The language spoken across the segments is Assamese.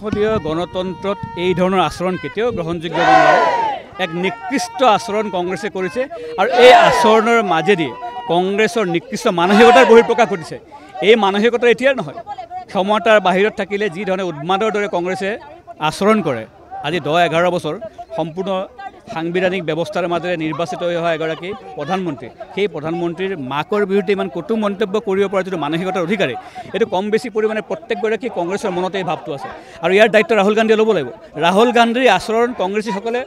সংসদীয় গণতন্ত্ৰত এই ধৰণৰ আচৰণ কেতিয়াও গ্ৰহণযোগ্য নহয়। এক নিকৃষ্ট আচৰণ কংগ্ৰেছে কৰিছে আৰু এই আচৰণৰ মাজেদি কংগ্ৰেছৰ নিকৃষ্ট মানসিকতাৰ বহিঃপ্ৰকাশ ঘটিছে। এই মানসিকতা এতিয়াৰ নহয়, ক্ষমতাৰ বাহিৰত থাকিলে যি ধৰণে উন্মাদৰ দৰে কংগ্ৰেছে আচৰণ কৰে। আজি 10-11 বছৰ সম্পূৰ্ণ সাংবিধানিক ব্যৱস্থাৰ মাজেৰে নিৰ্বাচিত হৈ অহা এগৰাকী প্ৰধানমন্ত্ৰী, সেই প্ৰধানমন্ত্ৰীৰ মাকৰ বিৰুদ্ধে ইমান কটু মন্তব্য কৰিব পৰা যিটো মানসিকতাৰ অধিকাৰী, এইটো কম বেছি পৰিমাণে প্ৰত্যেকগৰাকী কংগ্ৰেছৰ মনতে এই ভাৱটো আছে। আৰু ইয়াৰ দায়িত্ব ৰাহুল গান্ধীয়ে ল'ব লাগিব। ৰাহুল গান্ধীৰ আচৰণ কংগ্ৰেছীসকলে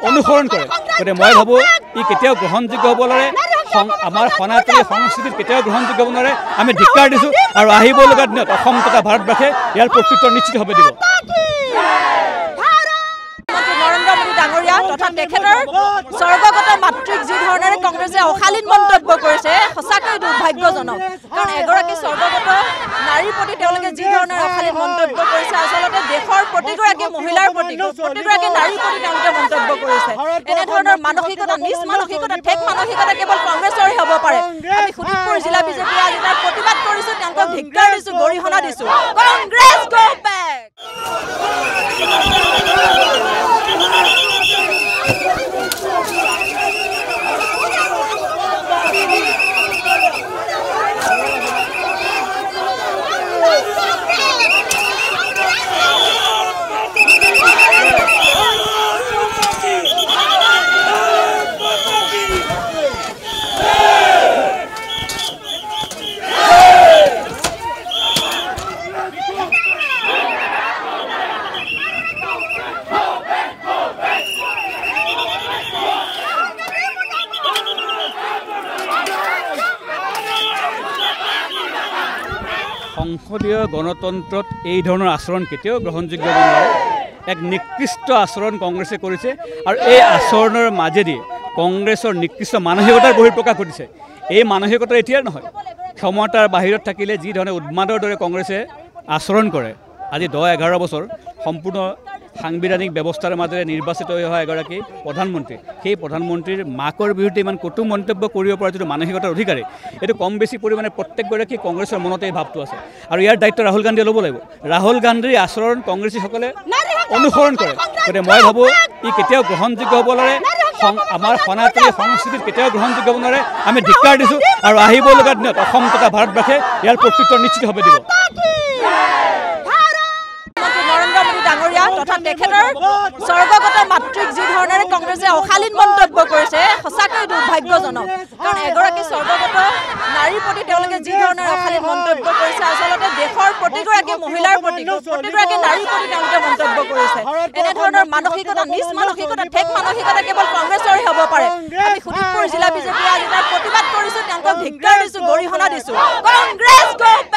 অনুসৰণ কৰে, গতিকে মই ভাবোঁ ই কেতিয়াও গ্ৰহণযোগ্য হ'ব নোৱাৰে। আমাৰ সনাতনী সংস্কৃতিত কেতিয়াও গ্ৰহণযোগ্য হ'ব নোৱাৰে। আমি ধিক্কাৰ দিছোঁ আৰু আহিব লগা দিনত অসম তথা ভাৰতবাসীয়ে ইয়াৰ প্ৰত্যুত্তৰ নিশ্চিতভাৱে দিব। তথা তেখেতৰ স্বৰ্গগত মাতৃক যি ধৰণেৰে কংগ্ৰেছে অশালীন মন্তব্য কৰিছে সঁচাকৈ দুৰ্ভাগ্যজনক। কাৰণ এগৰাকী স্বৰ্গগত নাৰীৰ প্ৰতি তেওঁলোকে যি ধৰণৰ অশালীন মন্তব্য কৰিছে, আচলতে দেশৰ প্ৰতিগৰাকী মহিলাৰ প্ৰতি, প্ৰতিগৰাকী নাৰীৰ প্ৰতি তেওঁলোকে মন্তব্য কৰিছে। এনেধৰণৰ মানসিকতা, নিজ মানসিকতা, ঠেক মানসিকতা কেৱল কংগ্ৰেছৰে হ'ব পাৰে। আমি শোণিতপুৰ জিলা বিজেপিয়ে আজি তাৰ প্ৰতিবাদ কৰিছোঁ, তেওঁলোকক ধিক্কাৰ দিছোঁ, গৰিহণা দিছোঁ। Congress go back. সংসদীয় গণতন্ত্ৰত এই ধৰণৰ আচৰণ কেতিয়াও গ্ৰহণযোগ্য নহয়। এক নিকৃষ্ট আচৰণ কংগ্ৰেছে কৰিছে আৰু এই আচৰণৰ মাজেদি কংগ্ৰেছৰ নিকৃষ্ট মানসিকতাৰ বহিঃপ্ৰকাশ ঘটিছে। এই মানসিকতা এতিয়াৰ নহয়, ক্ষমতাৰ বাহিৰত থাকিলে যি ধৰণে উন্মাদৰ দৰে কংগ্ৰেছে আচৰণ কৰে। আজি 10-11 বছৰ সম্পূৰ্ণ সাংবিধানিক ব্যৱস্থাৰ মাজেৰে নিৰ্বাচিত হৈ অহা এগৰাকী প্ৰধানমন্ত্ৰী, সেই প্ৰধানমন্ত্ৰীৰ মাকৰ বিৰুদ্ধে ইমান কটু মন্তব্য কৰিব পৰা যিটো মানসিকতাৰ অধিকাৰী, এইটো কম বেছি পৰিমাণে প্ৰত্যেকগৰাকী কংগ্ৰেছৰ মনতে এই ভাৱটো আছে। আৰু ইয়াৰ দায়িত্ব ৰাহুল গান্ধীয়ে ল'ব লাগিব। ৰাহুল গান্ধীৰ আচৰণ কংগ্ৰেছীসকলে অনুসৰণ কৰে, গতিকে মই ভাবোঁ ই কেতিয়াও গ্ৰহণযোগ্য হ'ব নোৱাৰে। আমাৰ সনাতনী সংস্কৃতিত কেতিয়াও গ্ৰহণযোগ্য হ'ব নোৱাৰে। আমি ধিক্কাৰ দিছোঁ আৰু আহিব লগা দিনত অসম তথা ভাৰতবাসীয়ে ইয়াৰ প্ৰত্যুত্তৰ নিশ্চিতভাৱে দিব। তথা তেখেতৰ স্বৰ্গগত মাতৃক যি ধৰণেৰে কংগ্ৰেছে অশালীন মন্তব্য কৰিছে সঁচাকৈ দুৰ্ভাগ্যজনক। কাৰণ এগৰাকী স্বৰ্গগত নাৰীৰ প্ৰতি তেওঁলোকে যি ধৰণৰ অশালীন মন্তব্য কৰিছে, আচলতে দেশৰ প্ৰতিগৰাকী মহিলাৰ প্ৰতি, প্ৰতিগৰাকী নাৰীৰ প্ৰতি তেওঁলোকে মন্তব্য কৰিছে। এনেধৰণৰ মানসিকতা, নিজ মানসিকতা, ঠেক মানসিকতা কেৱল কংগ্ৰেছৰে হ'ব পাৰে। আমি শোণিতপুৰ জিলা বিজেপিয়ে আজি তাৰ প্ৰতিবাদ কৰিছোঁ, তেওঁলোকক ধিক্কাৰ দিছোঁ, গৰিহণা দিছোঁ। Congress go back.